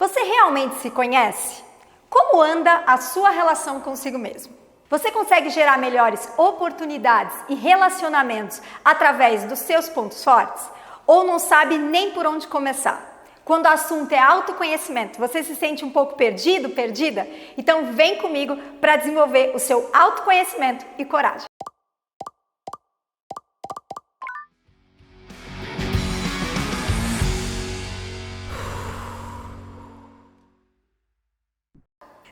Você realmente se conhece? Como anda a sua relação consigo mesmo? Você consegue gerar melhores oportunidades e relacionamentos através dos seus pontos fortes? Ou não sabe nem por onde começar? Quando o assunto é autoconhecimento, você se sente um pouco perdido, perdida? Então vem comigo para desenvolver o seu autoconhecimento e coragem.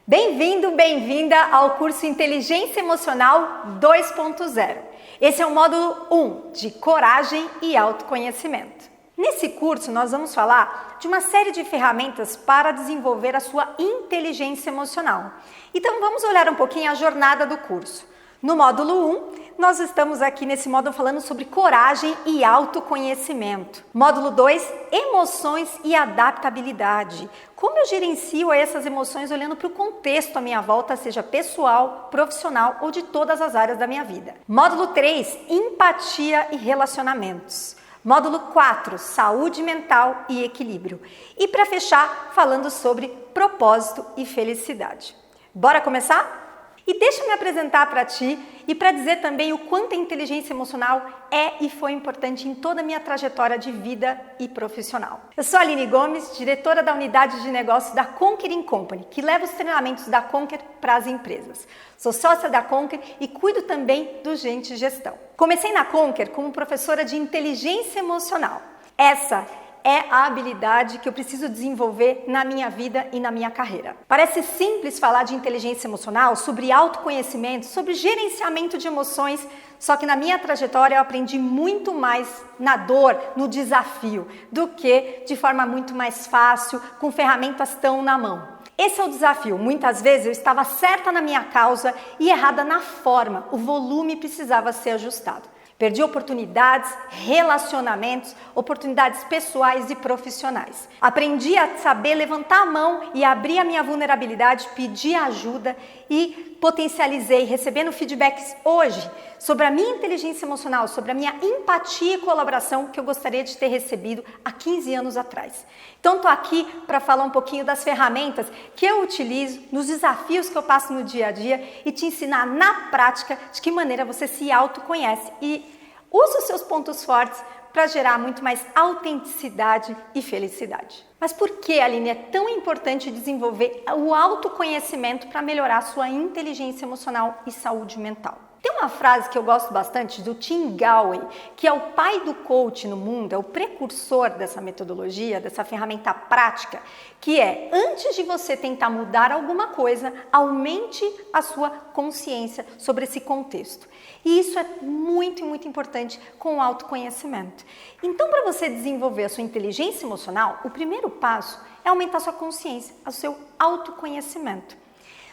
Bem-vindo, bem-vinda ao curso Inteligência Emocional 2.0. Esse é o módulo 1 de Coragem e Autoconhecimento. Nesse curso, nós vamos falar de uma série de ferramentas para desenvolver a sua inteligência emocional. Então, vamos olhar um pouquinho a jornada do curso. No módulo 1, nós estamos aqui nesse módulo falando sobre coragem e autoconhecimento. Módulo 2, emoções e adaptabilidade. Como eu gerencio essas emoções olhando para o contexto à minha volta, seja pessoal, profissional ou de todas as áreas da minha vida. Módulo 3, empatia e relacionamentos. Módulo 4, saúde mental e equilíbrio. E para fechar, falando sobre propósito e felicidade. Bora começar? E deixa eu me apresentar para ti e para dizer também o quanto a inteligência emocional é e foi importante em toda a minha trajetória de vida e profissional. Eu sou a Aline Gomes, diretora da unidade de negócios da Conquer Company, que leva os treinamentos da Conquer para as empresas. Sou sócia da Conquer e cuido também do Gente Gestão. Comecei na Conquer como professora de inteligência emocional. Essa é a habilidade que eu preciso desenvolver na minha vida e na minha carreira. Parece simples falar de inteligência emocional, sobre autoconhecimento, sobre gerenciamento de emoções, só que na minha trajetória eu aprendi muito mais na dor, no desafio, do que de forma muito mais fácil, com ferramentas tão na mão. Esse é o desafio. Muitas vezes eu estava certa na minha causa e errada na forma, o volume precisava ser ajustado. Perdi oportunidades, relacionamentos, oportunidades pessoais e profissionais. Aprendi a saber levantar a mão e abrir a minha vulnerabilidade, pedir ajuda e potencializei, recebendo feedbacks hoje sobre a minha inteligência emocional, sobre a minha empatia e colaboração que eu gostaria de ter recebido há 15 anos atrás. Então estou aqui para falar um pouquinho das ferramentas que eu utilizo, nos desafios que eu passo no dia a dia e te ensinar na prática de que maneira você se autoconhece e usa os seus pontos fortes para gerar muito mais autenticidade e felicidade. Mas por que, Aline, é tão importante desenvolver o autoconhecimento para melhorar a sua inteligência emocional e saúde mental? Tem uma frase que eu gosto bastante do Tim Gallwey, que é o pai do coach no mundo, é o precursor dessa metodologia, dessa ferramenta prática, que é, antes de você tentar mudar alguma coisa, aumente a sua consciência sobre esse contexto. E isso é muito, muito importante com o autoconhecimento. Então, para você desenvolver a sua inteligência emocional, o primeiro passo é aumentar a sua consciência, o seu autoconhecimento.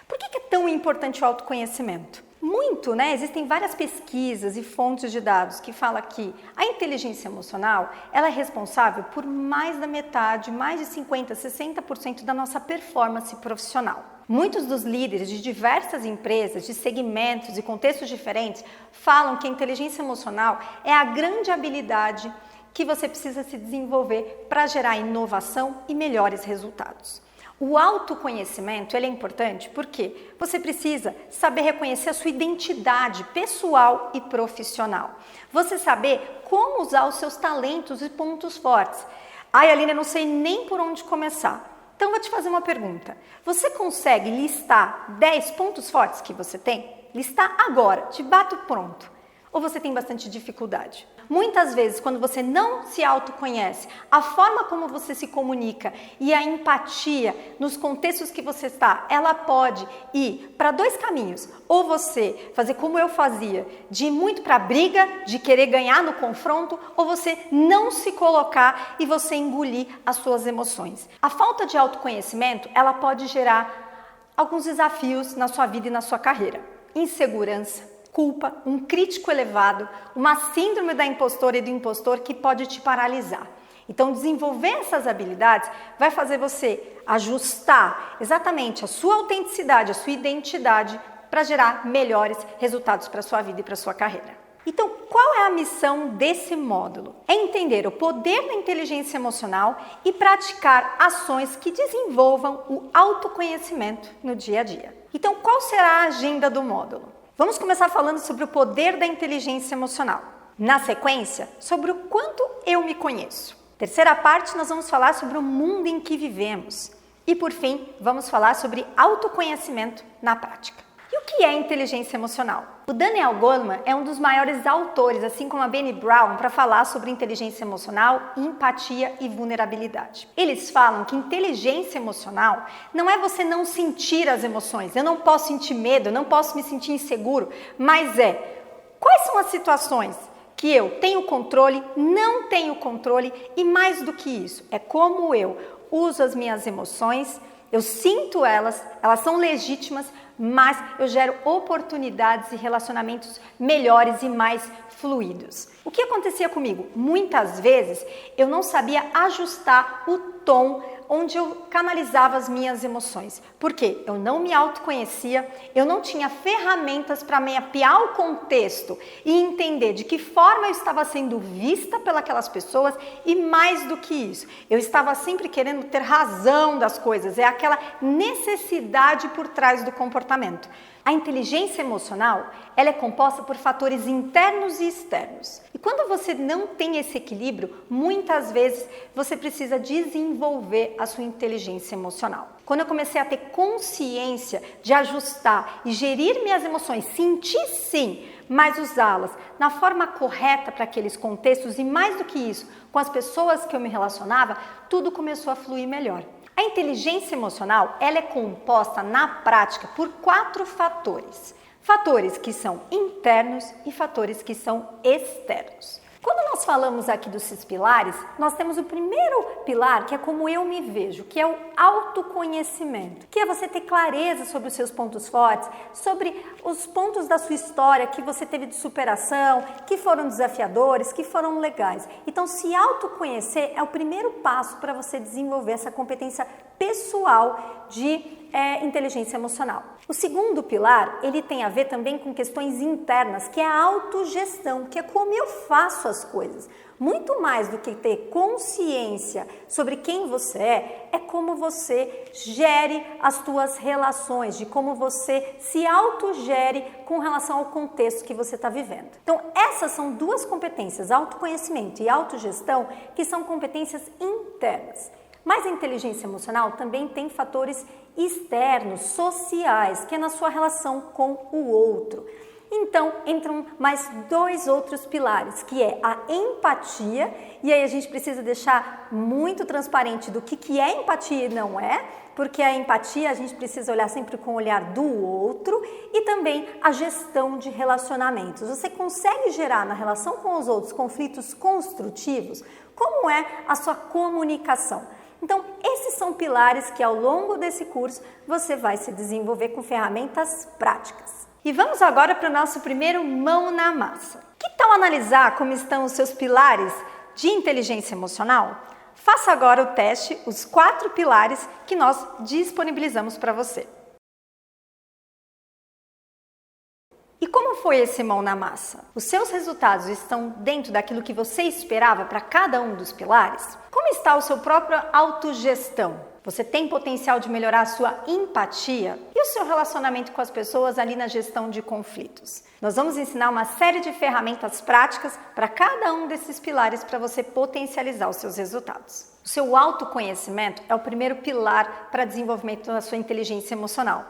Por que é tão importante o autoconhecimento? Muito, né? Existem várias pesquisas e fontes de dados que falam que a inteligência emocional ela é responsável por mais da metade, mais de 50%, 60% da nossa performance profissional. Muitos dos líderes de diversas empresas, de segmentos e contextos diferentes, falam que a inteligência emocional é a grande habilidade que você precisa se desenvolver para gerar inovação e melhores resultados. O autoconhecimento ele é importante porque você precisa saber reconhecer a sua identidade pessoal e profissional. Você saber como usar os seus talentos e pontos fortes. Ai, Aline, eu não sei nem por onde começar. Então, vou te fazer uma pergunta. Você consegue listar 10 pontos fortes que você tem? Listar agora, de bate pronto. Ou você tem bastante dificuldade? Muitas vezes, quando você não se autoconhece, a forma como você se comunica e a empatia nos contextos que você está, ela pode ir para dois caminhos. Ou você fazer como eu fazia, de ir muito para a briga, de querer ganhar no confronto, ou você não se colocar e você engolir as suas emoções. A falta de autoconhecimento, ela pode gerar alguns desafios na sua vida e na sua carreira. Insegurança, culpa, um crítico elevado, uma síndrome da impostora e do impostor que pode te paralisar. Então, desenvolver essas habilidades vai fazer você ajustar exatamente a sua autenticidade, a sua identidade para gerar melhores resultados para a sua vida e para a sua carreira. Então, qual é a missão desse módulo? É entender o poder da inteligência emocional e praticar ações que desenvolvam o autoconhecimento no dia a dia. Então, qual será a agenda do módulo? Vamos começar falando sobre o poder da inteligência emocional. Na sequência, sobre o quanto eu me conheço. Terceira parte, nós vamos falar sobre o mundo em que vivemos. E, por fim, vamos falar sobre autoconhecimento na prática. E o que é inteligência emocional? O Daniel Goleman é um dos maiores autores, assim como a Brené Brown, para falar sobre inteligência emocional, empatia e vulnerabilidade. Eles falam que inteligência emocional não é você não sentir as emoções. Eu não posso sentir medo, eu não posso me sentir inseguro, mas quais são as situações que eu tenho controle, não tenho controle e mais do que isso, é como eu uso as minhas emoções, eu sinto elas são legítimas, mas eu gero oportunidades e relacionamentos melhores e mais fluidos. O que acontecia comigo? Muitas vezes eu não sabia ajustar o tom onde eu canalizava as minhas emoções. Por quê? Eu não me autoconhecia, eu não tinha ferramentas para mapear o contexto e entender de que forma eu estava sendo vista pelas pessoas e mais do que isso, eu estava sempre querendo ter razão das coisas, é aquela necessidade por trás do comportamento. A inteligência emocional, ela é composta por fatores internos e externos. E quando você não tem esse equilíbrio, muitas vezes você precisa desenvolver a sua inteligência emocional. Quando eu comecei a ter consciência de ajustar e gerir minhas emoções, sentir sim, mas usá-las na forma correta para aqueles contextos e mais do que isso, com as pessoas que eu me relacionava, tudo começou a fluir melhor. A inteligência emocional, ela é composta na prática por 4 fatores. Fatores que são internos e fatores que são externos. Quando nós falamos aqui dos 6 pilares, nós temos o primeiro pilar, que é como eu me vejo, que é o autoconhecimento, que é você ter clareza sobre os seus pontos fortes, sobre os pontos da sua história que você teve de superação, que foram desafiadores, que foram legais. Então, se autoconhecer é o primeiro passo para você desenvolver essa competência pessoal de inteligência emocional. O segundo pilar, ele tem a ver também com questões internas, que é a autogestão, que é como eu faço as coisas. Muito mais do que ter consciência sobre quem você é como você gere as suas relações, de como você se autogere com relação ao contexto que você está vivendo. Então, essas são 2 competências, autoconhecimento e autogestão, que são competências internas. Mas a inteligência emocional também tem fatores externos, sociais, que é na sua relação com o outro. Então, entram mais 2 outros pilares, que é a empatia, e aí a gente precisa deixar muito transparente do que é empatia e não é, porque a empatia a gente precisa olhar sempre com o olhar do outro, e também a gestão de relacionamentos. Você consegue gerar na relação com os outros conflitos construtivos? Como é a sua comunicação? Então, esses são pilares que ao longo desse curso você vai se desenvolver com ferramentas práticas. E vamos agora para o nosso primeiro mão na massa. Que tal analisar como estão os seus pilares de inteligência emocional? Faça agora o teste, os 4 pilares que nós disponibilizamos para você. E como foi esse mão na massa? Os seus resultados estão dentro daquilo que você esperava para cada um dos pilares? Como está o seu próprio autogestão? Você tem potencial de melhorar a sua empatia e o seu relacionamento com as pessoas ali na gestão de conflitos? Nós vamos ensinar uma série de ferramentas práticas para cada um desses pilares para você potencializar os seus resultados. O seu autoconhecimento é o primeiro pilar para desenvolvimento da sua inteligência emocional.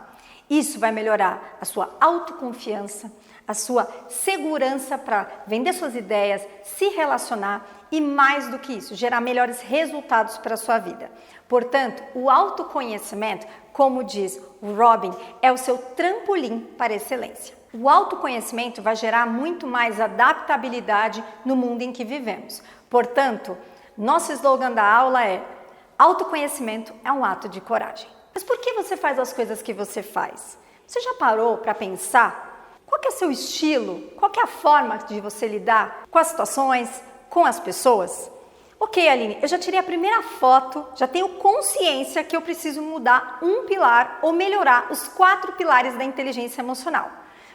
Isso vai melhorar a sua autoconfiança, a sua segurança para vender suas ideias, se relacionar e, mais do que isso, gerar melhores resultados para a sua vida. Portanto, o autoconhecimento, como diz o Robin, é o seu trampolim para a excelência. O autoconhecimento vai gerar muito mais adaptabilidade no mundo em que vivemos. Portanto, nosso slogan da aula é: autoconhecimento é um ato de coragem. Mas por que você faz as coisas que você faz? Você já parou para pensar qual que é o seu estilo? Qual que é a forma de você lidar com as situações, com as pessoas? Ok, Aline, eu já tirei a primeira foto, já tenho consciência que eu preciso mudar um pilar ou melhorar os 4 pilares da inteligência emocional.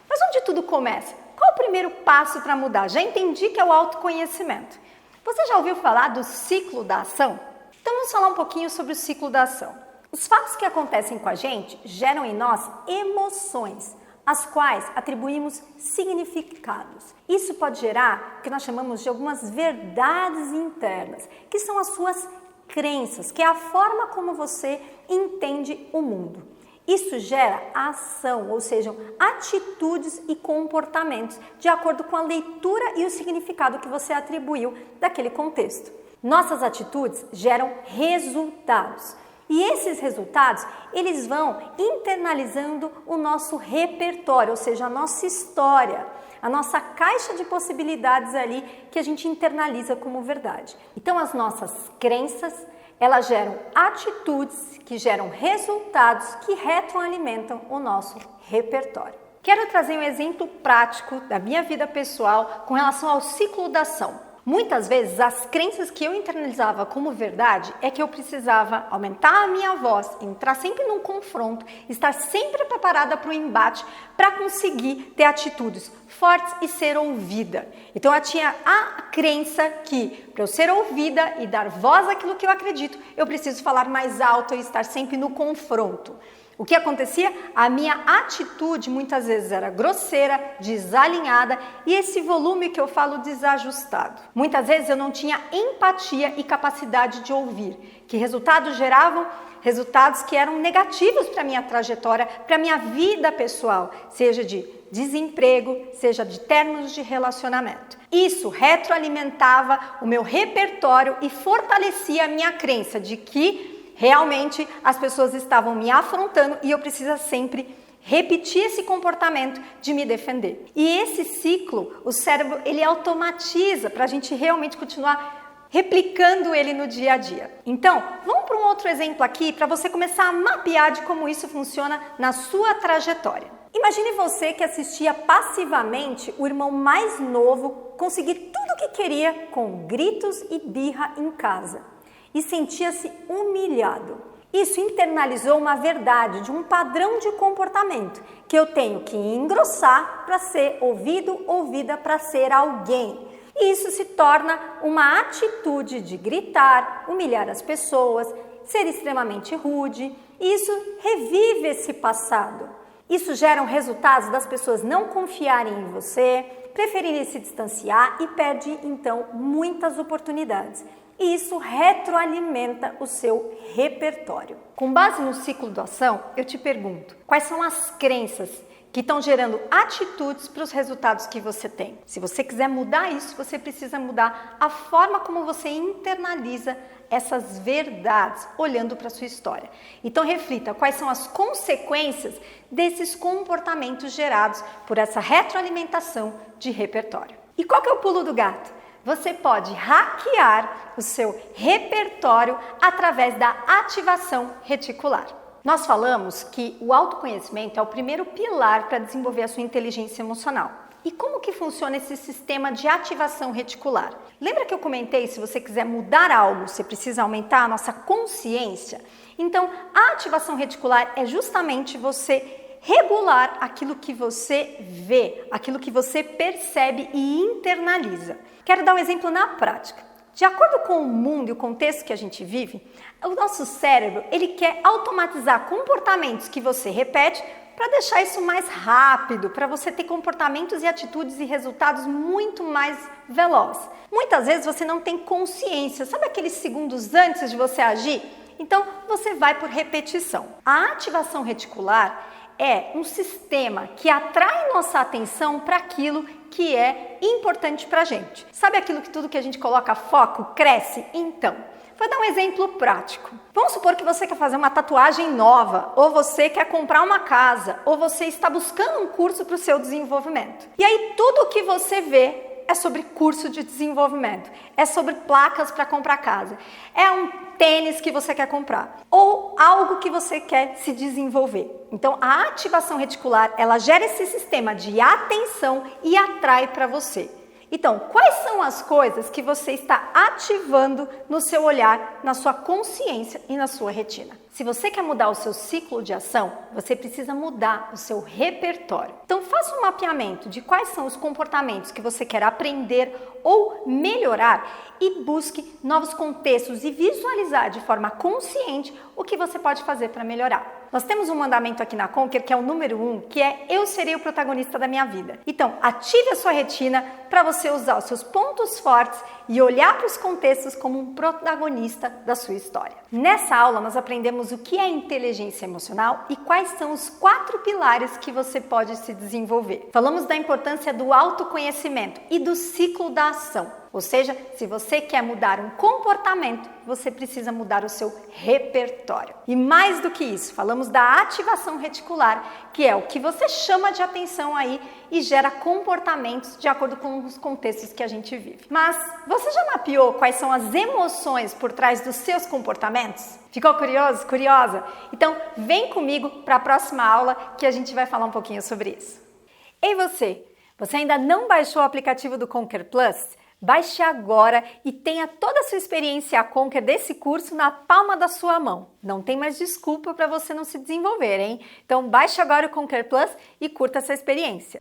Mas onde tudo começa? Qual o primeiro passo para mudar? Já entendi que é o autoconhecimento. Você já ouviu falar do ciclo da ação? Então vamos falar um pouquinho sobre o ciclo da ação. Os fatos que acontecem com a gente geram em nós emoções, as quais atribuímos significados. Isso pode gerar o que nós chamamos de algumas verdades internas, que são as suas crenças, que é a forma como você entende o mundo. Isso gera ação, ou seja, atitudes e comportamentos de acordo com a leitura e o significado que você atribuiu daquele contexto. Nossas atitudes geram resultados. E esses resultados, eles vão internalizando o nosso repertório, ou seja, a nossa história, a nossa caixa de possibilidades ali que a gente internaliza como verdade. Então, as nossas crenças, elas geram atitudes que geram resultados que retroalimentam o nosso repertório. Quero trazer um exemplo prático da minha vida pessoal com relação ao ciclo da ação. Muitas vezes, as crenças que eu internalizava como verdade é que eu precisava aumentar a minha voz, entrar sempre num confronto, estar sempre preparada para o embate para conseguir ter atitudes fortes e ser ouvida. Então, eu tinha a crença que, para eu ser ouvida e dar voz àquilo que eu acredito, eu preciso falar mais alto e estar sempre no confronto. O que acontecia? A minha atitude muitas vezes era grosseira, desalinhada e esse volume que eu falo desajustado. Muitas vezes eu não tinha empatia e capacidade de ouvir, que resultados geravam resultados que eram negativos para a minha trajetória, para a minha vida pessoal, seja de desemprego, seja de términos de relacionamento. Isso retroalimentava o meu repertório e fortalecia a minha crença de que realmente as pessoas estavam me afrontando e eu precisava sempre repetir esse comportamento de me defender. E esse ciclo, o cérebro, ele automatiza para a gente realmente continuar replicando ele no dia a dia. Então, vamos para um outro exemplo aqui para você começar a mapear de como isso funciona na sua trajetória. Imagine você que assistia passivamente o irmão mais novo conseguir tudo o que queria com gritos e birra em casa. E sentia-se humilhado. Isso internalizou uma verdade de um padrão de comportamento, que eu tenho que engrossar para ser ouvido, ouvida para ser alguém. E isso se torna uma atitude de gritar, humilhar as pessoas, ser extremamente rude. E isso revive esse passado. Isso gera resultados das pessoas não confiarem em você, preferirem se distanciar e perde, então, muitas oportunidades. E isso retroalimenta o seu repertório. Com base no ciclo da ação, eu te pergunto, quais são as crenças que estão gerando atitudes para os resultados que você tem? Se você quiser mudar isso, você precisa mudar a forma como você internaliza essas verdades, olhando para a sua história. Então reflita quais são as consequências desses comportamentos gerados por essa retroalimentação de repertório. E qual que é o pulo do gato? Você pode hackear o seu repertório através da ativação reticular. Nós falamos que o autoconhecimento é o primeiro pilar para desenvolver a sua inteligência emocional. E como que funciona esse sistema de ativação reticular? Lembra que eu comentei, se você quiser mudar algo, você precisa aumentar a nossa consciência? Então, a ativação reticular é justamente você regular aquilo que você vê, aquilo que você percebe e internaliza. Quero dar um exemplo na prática. De acordo com o mundo e o contexto que a gente vive, o nosso cérebro, ele quer automatizar comportamentos que você repete para deixar isso mais rápido, para você ter comportamentos e atitudes e resultados muito mais velozes. Muitas vezes você não tem consciência, sabe aqueles segundos antes de você agir? Então, você vai por repetição. A ativação reticular é um sistema que atrai nossa atenção para aquilo que é importante para a gente. Sabe aquilo que tudo que a gente coloca foco cresce? Então, vou dar um exemplo prático. Vamos supor que você quer fazer uma tatuagem nova, ou você quer comprar uma casa, ou você está buscando um curso para o seu desenvolvimento. E aí tudo que você vê é sobre curso de desenvolvimento, é sobre placas para comprar casa, é um tênis que você quer comprar ou algo que você quer se desenvolver. Então, a ativação reticular, ela gera esse sistema de atenção e atrai para você. Então, quais são as coisas que você está ativando no seu olhar, na sua consciência e na sua retina? Se você quer mudar o seu ciclo de ação, você precisa mudar o seu repertório. Então faça um mapeamento de quais são os comportamentos que você quer aprender ou melhorar e busque novos contextos e visualizar de forma consciente o que você pode fazer para melhorar. Nós temos um mandamento aqui na Conquer que é o número 1, que é eu serei o protagonista da minha vida. Então, ative a sua retina para você usar os seus pontos fortes e olhar para os contextos como um protagonista da sua história. Nessa aula, nós aprendemos o que é inteligência emocional e quais são os 4 pilares que você pode se desenvolver. Falamos da importância do autoconhecimento e do ciclo da ação. Ou seja, se você quer mudar um comportamento, você precisa mudar o seu repertório. E mais do que isso, falamos da ativação reticular, que é o que você chama de atenção aí e gera comportamentos de acordo com os contextos que a gente vive. Mas você já mapeou quais são as emoções por trás dos seus comportamentos? Ficou curioso? Curiosa? Então vem comigo para a próxima aula que a gente vai falar um pouquinho sobre isso. Ei você! Você ainda não baixou o aplicativo do Conquer Plus? Baixe agora e tenha toda a sua experiência Conquer desse curso na palma da sua mão. Não tem mais desculpa para você não se desenvolver, hein? Então baixe agora o Conquer Plus e curta essa experiência.